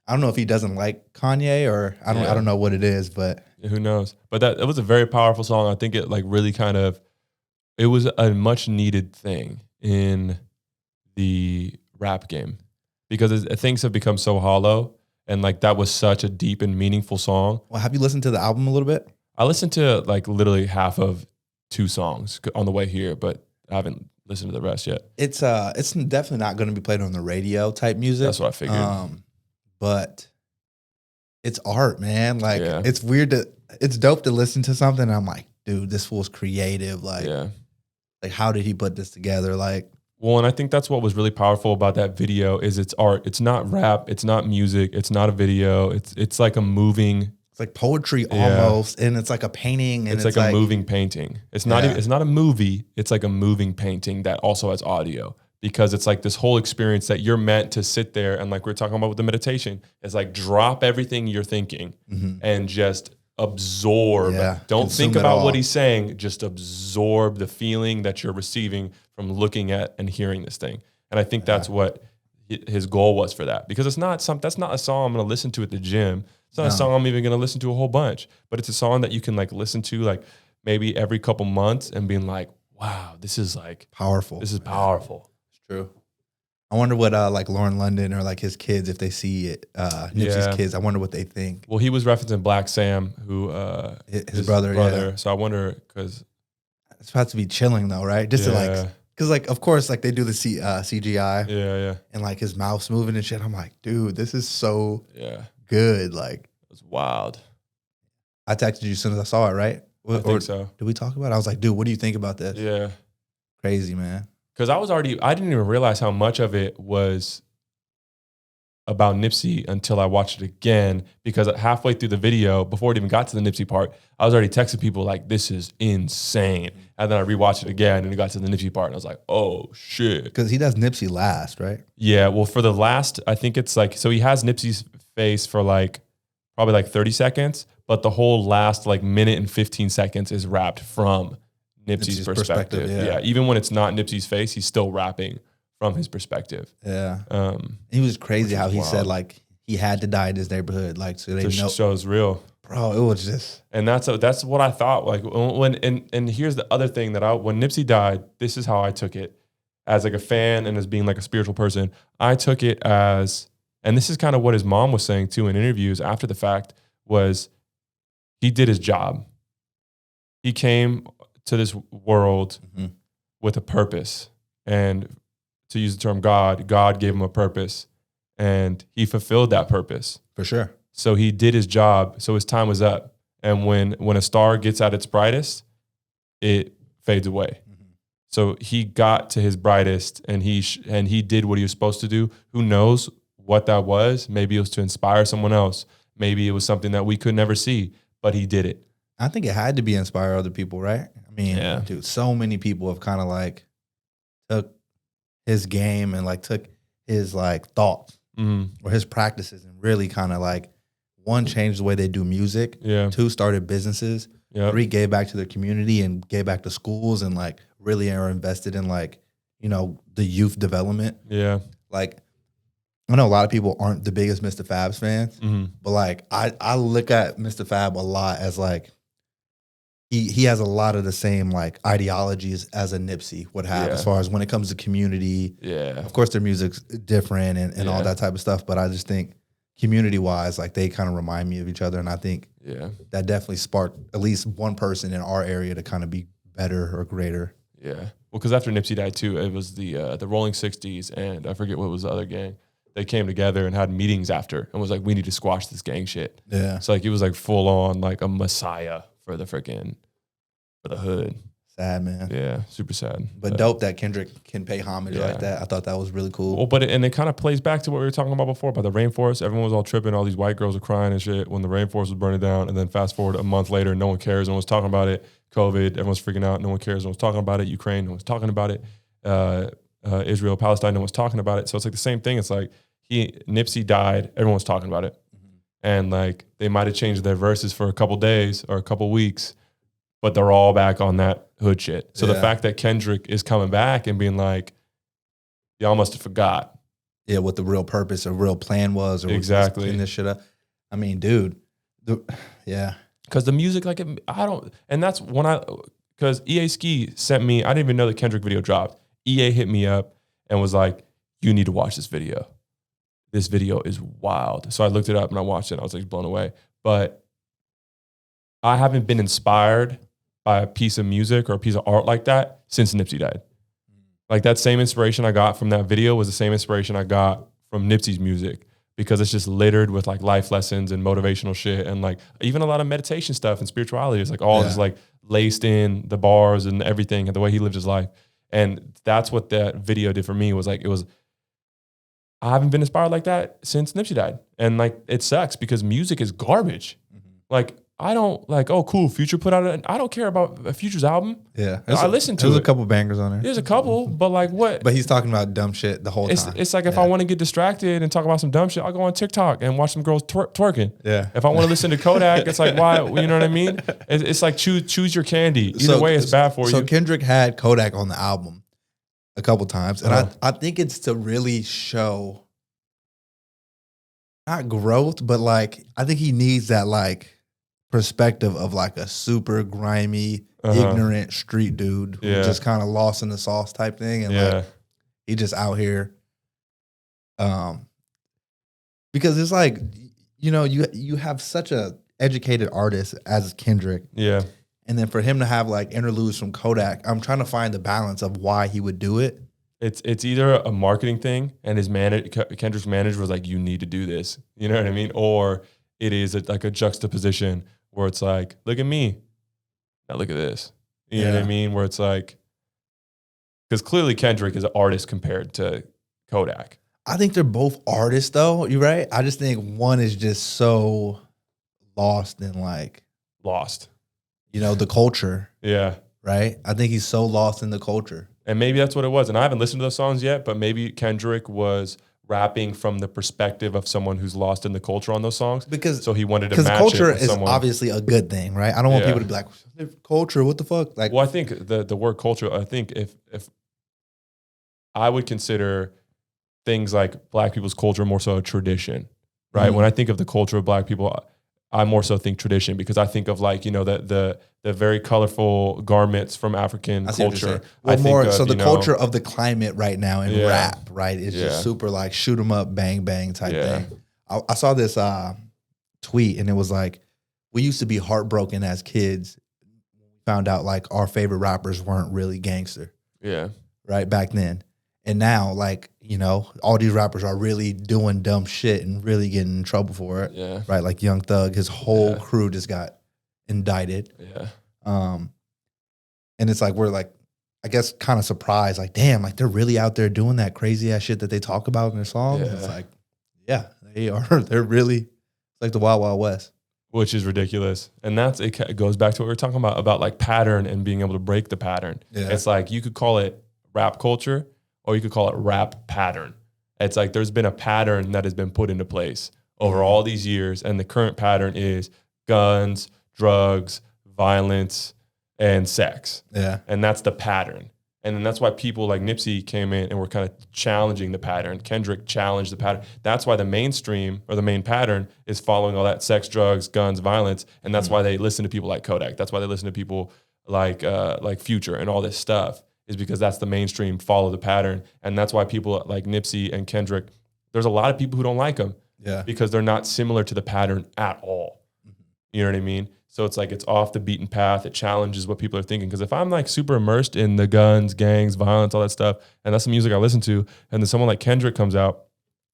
I don't know if he doesn't like Kanye or I don't know what it is, but who knows? But it was a very powerful song. I think it like really it was a much needed thing in the rap game, because things have become so hollow. And like that was such a deep and meaningful song. Well, have you listened to the album a little bit? I listened to like literally half of 2 songs on the way here, but I haven't listened to the rest yet. It's definitely not going to be played on the radio type music. That's what I figured. But it's art, man. Like it's weird it's dope to listen to something. And I'm like, dude, this fool's creative. Like, like how did he put this together? Like. Well, and I think that's what was really powerful about that video is it's art. It's not rap. It's not music. It's not a video. It's like a moving. It's like poetry almost, and it's like a painting. And it's like a moving painting. It's not. It's not a movie. It's like a moving painting that also has audio, because it's like this whole experience that you're meant to sit there and like we're talking about with the meditation. It's like drop everything you're thinking and just absorb. Don't think about what he's saying. Just absorb the feeling that you're receiving from looking at and hearing this thing. And I think that's what his goal was for that, because that's not a song I'm going to listen to at the gym. It's not a song I'm even going to listen to a whole bunch, but it's a song that you can like listen to like maybe every couple months and being like, wow, this is like powerful. This is powerful. It's true. I wonder what like Lauren London or like his kids, if they see it, Nipsey's kids, I wonder what they think. Well, he was referencing Black Sam, who his brother. Yeah. So I wonder, because it's about to be chilling though, right? Just to like, because like of course like they do the CGI, and like his mouth's moving and shit. I'm like, dude, this is so good. Like it was wild. I texted you as soon as I saw it, right? I think so. Did we talk about it? I was like, dude, what do you think about this? Yeah, crazy, man. Because I didn't even realize how much of it was about Nipsey until I watched it again, because halfway through the video, before it even got to the Nipsey part, I was already texting people like, this is insane. And then I rewatched it again and it got to the Nipsey part and I was like, oh shit. Because he does Nipsey last, right? Yeah, well for the last, I think it's like, so he has Nipsey's face for like, probably like 30 seconds, but the whole last like minute and 15 seconds is wrapped from Nipsey's perspective. Yeah. Even when it's not Nipsey's face, he's still rapping from his perspective. Yeah. He was crazy how he said like he had to die in his neighborhood, like so they know. So it's real, bro. It was just, and that's what I thought. Like when and here's the other thing that when Nipsey died, this is how I took it as like a fan and as being like a spiritual person. I took it as, and this is kind of what his mom was saying too in interviews after the fact, was he did his job. He came to this world with a purpose, and to use the term God gave him a purpose, and he fulfilled that purpose. For sure. So he did his job, so his time was up. And when a star gets at its brightest, it fades away. So he got to his brightest, and he did what he was supposed to do. Who knows what that was? Maybe it was to inspire someone else. Maybe it was something that we could never see, but he did it. I think it had to be inspire other people, right? I mean, dude, so many people have kind of like took his game and like took his like thoughts or his practices and really kind of like, one, changed the way they do music. Yeah. Two, started businesses. Yep. Three, gave back to their community and gave back to schools and like really are invested in like, you know, the youth development. Yeah. Like, I know a lot of people aren't the biggest Mr. Fabs fans, but like I look at Mr. Fab a lot as like, he has a lot of the same like ideologies as a Nipsey would have as far as when it comes to community. Yeah. Of course their music's different and all that type of stuff, but I just think community wise, like they kind of remind me of each other. And I think that definitely sparked at least one person in our area to kind of be better or greater. Yeah. Well, because after Nipsey died too, it was the Rolling 60s and I forget what was the other gang. They came together and had meetings after and was like, we need to squash this gang shit. Yeah. So like it was like full on like a messiah for the hood. Sad, man. Yeah, super sad. But dope that Kendrick can pay homage like that. I thought that was really cool. Well, but it kind of plays back to what we were talking about before, about the rainforest. Everyone was all tripping. All these white girls were crying and shit when the rainforest was burning down. And then fast forward a month later, no one cares. No one's talking about it. COVID, everyone's freaking out. No one cares. No one's talking about it. Ukraine, no one's talking about it. Israel, Palestine, no one's talking about it. So it's like the same thing. It's like Nipsey died. Everyone's talking about it. And like they might have changed their verses for a couple days or a couple weeks, but they're all back on that hood shit. So the fact that Kendrick is coming back and being like, y'all must have forgot. Yeah, what the real purpose or real plan was. Or exactly. Clean this shit up. I mean, dude. Because the music, like, and that's when because EA Ski sent me, I didn't even know the Kendrick video dropped. EA hit me up and was like, you need to watch this video. This video is wild. So I looked it up and I watched it and I was like blown away. But I haven't been inspired by a piece of music or a piece of art like that since Nipsey died. Like that same inspiration I got from that video was the same inspiration I got from Nipsey's music, because it's just littered with like life lessons and motivational shit and like even a lot of meditation stuff and spirituality. It's like all just like laced in the bars and everything and the way he lived his life. And that's what that video did for me, was like, I haven't been inspired like that since Nipsey died. And like, it sucks because music is garbage. Like, I don't like, oh, cool, Future put out I don't care about Future's album. Yeah. I listened to it. There's a couple bangers on there. There's a couple, but like what? But he's talking about dumb shit the whole time. It's like if I want to get distracted and talk about some dumb shit, I'll go on TikTok and watch some girls twerking. Yeah. If I want to listen to Kodak, it's like, why? You know what I mean? It's like choose your candy. Either way, it's bad for you. So Kendrick had Kodak on the album a couple times. And I think it's to really show not growth, but like, I think he needs that like perspective of like a super grimy, ignorant street dude who just kind of lost in the sauce type thing. And like, he just out here. Because it's like, you know, you have such a educated artist as Kendrick. Yeah. And then for him to have like interludes from Kodak, I'm trying to find the balance of why he would do it. It's either a marketing thing and Kendrick's manager was like, you need to do this. You know what I mean? Or it is like a juxtaposition where it's like, look at me. Now look at this. You know what I mean? Where it's like, because clearly Kendrick is an artist compared to Kodak. I think they're both artists though. You're right. I just think one is just so lost in like. You know, the culture. Yeah. Right? I think he's so lost in the culture. And maybe that's what it was. And I haven't listened to those songs yet, but maybe Kendrick was rapping from the perspective of someone who's lost in the culture on those songs. So he wanted to match it with culture is someone. Obviously a good thing, right? I don't want people to be like, culture, what the fuck? Like, well, I think the word culture, I think if I would consider things like Black people's culture more so a tradition, right? When I think of the culture of Black people, I more so think tradition because I think of like, you know, the very colorful garments from African culture. Well, the culture of the climate right now in rap, right? It's just super like shoot 'em up, bang, bang type thing. I saw this tweet and it was like, we used to be heartbroken as kids. Found out like our favorite rappers weren't really gangster. Yeah. Right back then. And now, like, you know, all these rappers are really doing dumb shit and really getting in trouble for it. Yeah. Right? Like Young Thug, his whole crew just got indicted. Yeah. And it's like, we're like, I guess kind of surprised, like, damn, like they're really out there doing that crazy ass shit that they talk about in their songs. Yeah. It's like, yeah, they are. They're really, it's like the Wild Wild West. Which is ridiculous. And it goes back to what we were talking about like pattern and being able to break the pattern. Yeah. It's like, you could call it rap culture, or you could call it rap pattern. It's like there's been a pattern that has been put into place over all these years, and the current pattern is guns, drugs, violence, and sex. Yeah. And that's the pattern. And then that's why people like Nipsey came in and were kind of challenging the pattern. Kendrick challenged the pattern. That's why the mainstream or the main pattern is following all that sex, drugs, guns, violence. And that's why they listen to people like Kodak. That's why they listen to people like Future and all this stuff. Is because that's the mainstream, follow the pattern. And that's why people like Nipsey and Kendrick, there's a lot of people who don't like them because they're not similar to the pattern at all. You know what I mean? So it's like, it's off the beaten path. It challenges what people are thinking. Because if I'm like super immersed in the guns, gangs, violence, all that stuff, and that's the music I listen to, and then someone like Kendrick comes out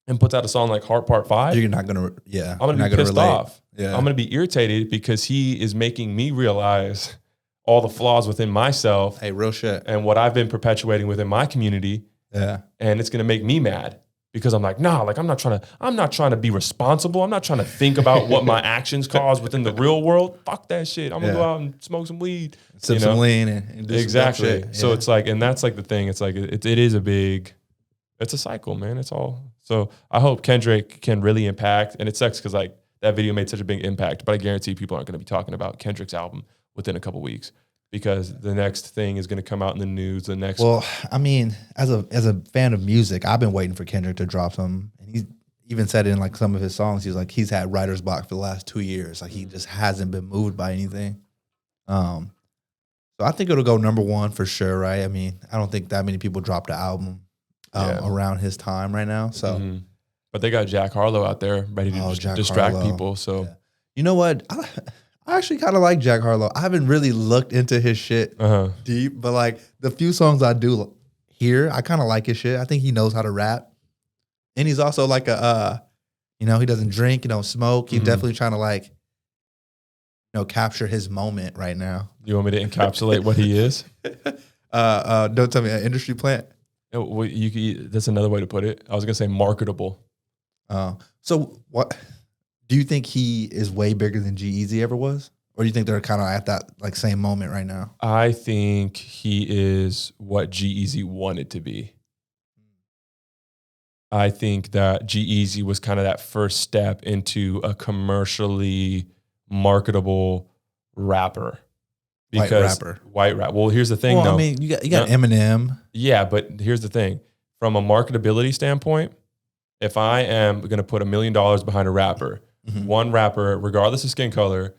and puts out a song like Heart Part 5, you're not going to, I'm going to be pissed off. Yeah. I'm going to be irritated because he is making me realize all the flaws within myself. Hey, real shit. And what I've been perpetuating within my community. Yeah. And it's going to make me mad because I'm like, nah, like I'm not trying to be responsible. I'm not trying to think about what my actions cause within the real world. Fuck that shit. I'm going to go out and smoke some weed. Sip some lean and do exactly. some shit. So it's like, and that's like the thing. It's like, it is it's a cycle, man. It's all. So I hope Kendrick can really impact, and it sucks because like that video made such a big impact, but I guarantee people aren't going to be talking about Kendrick's album within a couple weeks, because the next thing is going to come out in the news. Well, I mean, as a fan of music, I've been waiting for Kendrick to drop something. And he even said in like some of his songs, he's like, he's had writer's block for the last 2 years. Like he just hasn't been moved by anything. So I think it'll go number one for sure, right? I mean, I don't think that many people dropped an album around his time right now. So, but they got Jack Harlow out there ready to distract people. So, you know what? I actually kind of like Jack Harlow. I haven't really looked into his shit deep, but like the few songs I do hear, I kind of like his shit. I think he knows how to rap. And he's also like he doesn't drink, smoke. He's definitely trying to like, capture his moment right now. You want me to encapsulate what he is? Don't tell me, an industry plant. Well, that's another way to put it. I was going to say marketable. So what... Do you think he is way bigger than G-Eazy ever was? Or do you think they're kind of at that like same moment right now? I think he is what G-Eazy wanted to be. I think that G-Eazy was kind of that first step into a commercially marketable rapper. White rapper. Well, here's the thing though. I mean, you got Eminem. Yeah, but here's the thing. From a marketability standpoint, if I am going to put $1 million behind a rapper, one rapper, regardless of skin color,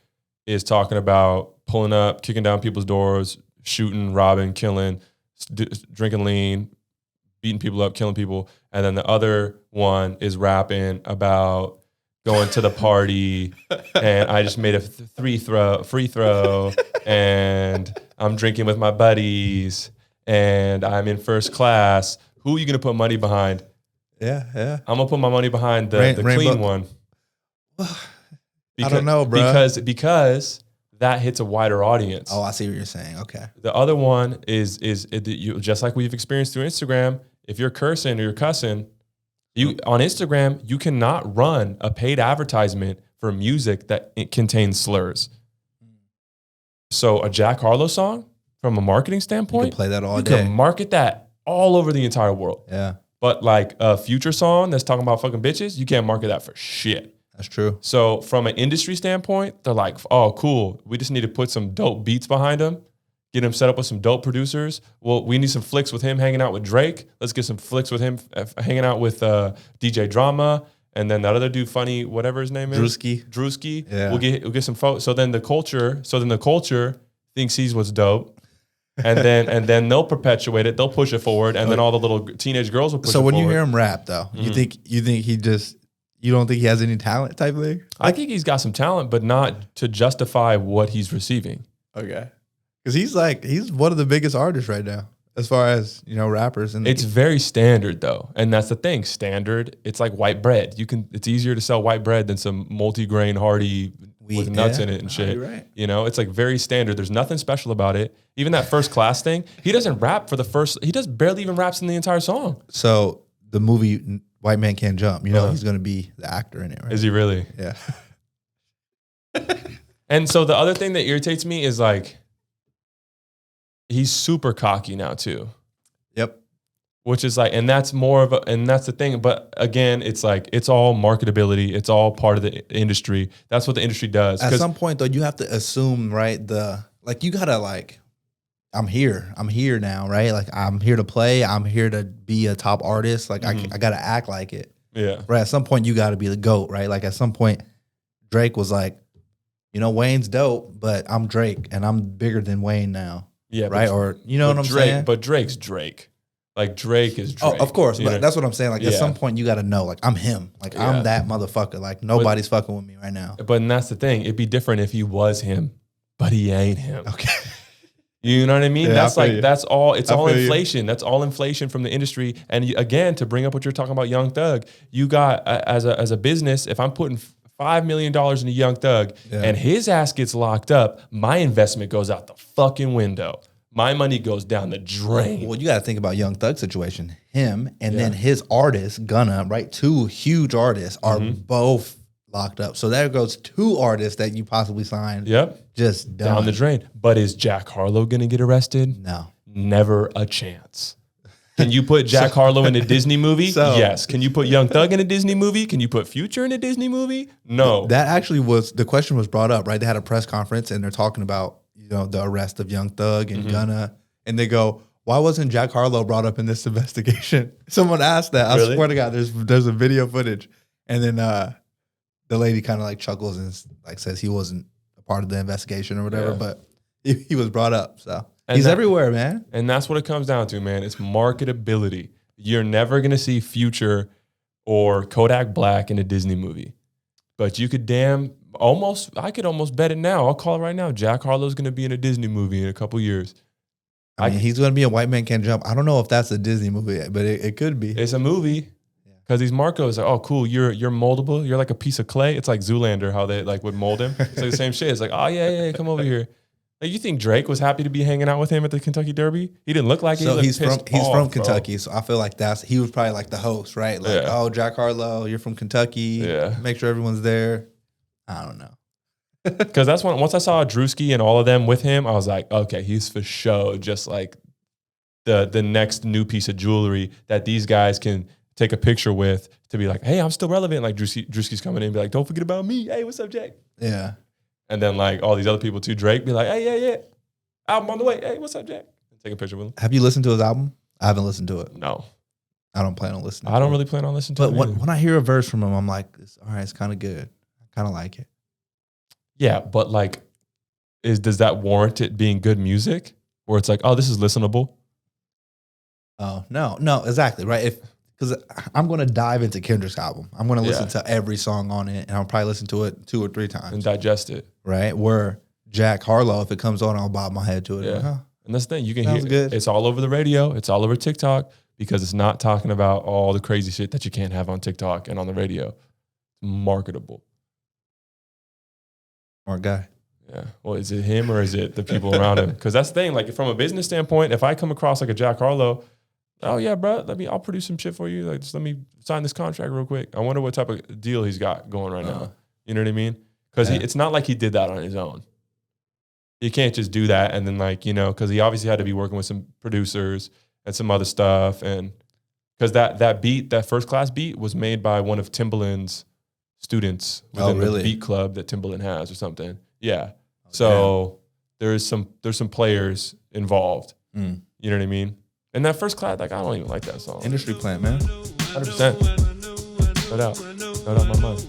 is talking about pulling up, kicking down people's doors, shooting, robbing, killing, drinking lean, beating people up, killing people. And then the other one is rapping about going to the party and I just made a free throw and I'm drinking with my buddies and I'm in first class. Who are you going to put money behind? Yeah. I'm going to put my money behind the clean one. I don't know, bro. Because that hits a wider audience. Oh, I see what you're saying. Okay. The other one is you, just like we've experienced through Instagram, if you're cursing or you're cussing, on Instagram, you cannot run a paid advertisement for music that contains slurs. So a Jack Harlow song, from a marketing standpoint, you can play that all you day. can market that all over the entire world. Yeah. But like a Future song that's talking about fucking bitches, you can't market that for shit. That's true. So from an industry standpoint, they're like, oh, cool. We just need to put some dope beats behind him. Get him set up with some dope producers. Well, we need some flicks with him hanging out with Drake. Let's get some flicks with him hanging out with DJ Drama. And then that other dude, Funny, whatever his name is. Drewski. Yeah. We'll get some photos. So then the culture thinks he's what's dope. And then they'll perpetuate it. They'll push it forward. And then all the little teenage girls will push it forward. So when you hear him rap though, you think you don't think he has any talent type of thing? I think he's got some talent, but not to justify what he's receiving. Okay. Because he's one of the biggest artists right now, as far as, rappers. And it's very standard though. And that's the thing. Standard, it's like white bread. It's easier to sell white bread than some multi-grain hearty with nuts in it and shit. You're right. It's like very standard. There's nothing special about it. Even that First Class thing, he doesn't rap he does barely even raps in the entire song. So the movie White Man Can't Jump, he's going to be the actor in it, right? Is he really? Yeah. And so the other thing that irritates me is like, he's super cocky now too. Yep. Which is like, and that's the thing. But again, it's like, it's all marketability. It's all part of the industry. That's what the industry does. At some point though, you have to assume, right? You gotta I'm here now, right? Like I'm here to play. I'm here to be a top artist. Like I gotta act like it. Yeah. Right. At some point you gotta be the GOAT, right? Like at some point Drake was like, Wayne's dope, but I'm Drake and I'm bigger than Wayne now. Yeah. Right. Or what I'm saying? But Drake's Drake. Like Drake is Drake. Oh, of course. But that's what I'm saying. Like at some point you got to know, like I'm him. Like I'm that motherfucker. Like nobody's fucking with me right now. But that's the thing. It'd be different if he was him, but he ain't him. Okay. You know what I mean? Yeah, that's all. It's all inflation. That's all inflation from the industry. And again, to bring up what you're talking about, Young Thug, you got as a business. If I'm putting $5 million in a Young Thug and his ass gets locked up, my investment goes out the fucking window. My money goes down the drain. Well, you got to think about Young Thug's situation. Him and then his artist, Gunna, right? Two huge artists are both locked up. So there goes two artists that you possibly signed. Yep. Just done. Down the drain. But is Jack Harlow going to get arrested? No. Never a chance. Can you put Jack Harlow in a Disney movie? Yes. Can you put Young Thug in a Disney movie? Can you put Future in a Disney movie? No. That actually the question was brought up, right? They had a press conference and they're talking about, the arrest of Young Thug and Gunna. And they go, why wasn't Jack Harlow brought up in this investigation? Someone asked that. I swear to God, there's a video footage. And then the lady kind of like chuckles and like says he wasn't a part of the investigation or whatever, but he was brought up. So he's everywhere, man. And that's what it comes down to, man. It's marketability. You're never going to see Future or Kodak Black in a Disney movie. But you could I could almost bet it now. I'll call it right now. Jack Harlow's going to be in a Disney movie in a couple years. I mean, he's going to be a White Man Can't Jump. I don't know if that's a Disney movie, but it could be. It's a movie. Because these Marcos are, oh, cool, you're moldable. You're like a piece of clay. It's like Zoolander, how they like would mold him. It's like the same shit. It's like, oh, yeah, come over here. Like, you think Drake was happy to be hanging out with him at the Kentucky Derby? He didn't look like it. So he's from Kentucky, so I feel like he was probably like the host, right? Like, oh, Jack Harlow, you're from Kentucky. Yeah. Make sure everyone's there. I don't know. Because that's once I saw Drewski and all of them with him, I was like, okay, he's for show, just like the next new piece of jewelry that these guys can take a picture with to be like, hey, I'm still relevant. Like Drewski's coming in and be like, don't forget about me. Hey, what's up, Jack? Yeah. And then like all these other people too, Drake be like, hey, yeah. Album on the way. Hey, what's up, Jack? Take a picture with him. Have you listened to his album? I haven't listened to it. No. I don't plan on listening. I don't really plan on listening to it. But when I hear a verse from him, I'm like, all right, it's kind of good. I kind of like it. Yeah, but like does that warrant it being good music? Where it's like, oh, this is listenable? Oh, no, exactly, right? Because I'm going to dive into Kendrick's album. I'm going to listen to every song on it, and I'll probably listen to it 2 or 3 times. And digest it. Right? Where Jack Harlow, if it comes on, I'll bob my head to it. Yeah. And that's the thing. You can hear good. It's all over the radio. It's all over TikTok because it's not talking about all the crazy shit that you can't have on TikTok and on the radio. It's marketable. Smart guy. Yeah. Well, is it him or is it the people around him? Because that's the thing. Like from a business standpoint, if I come across like a Jack Harlow, oh yeah, bro, I'll produce some shit for you. Like, just let me sign this contract real quick. I wonder what type of deal he's got going right now. You know what I mean? Because it's not like he did that on his own. You can't just do that and then because he obviously had to be working with some producers and some other stuff, and because that beat, that First Class beat, was made by one of Timbaland's students within the beat club that Timbaland has or something. Yeah. So there's some players involved. You know what I mean? And that First Class, like, I don't even like that song. Industry plant, man. 100%. No doubt my mind.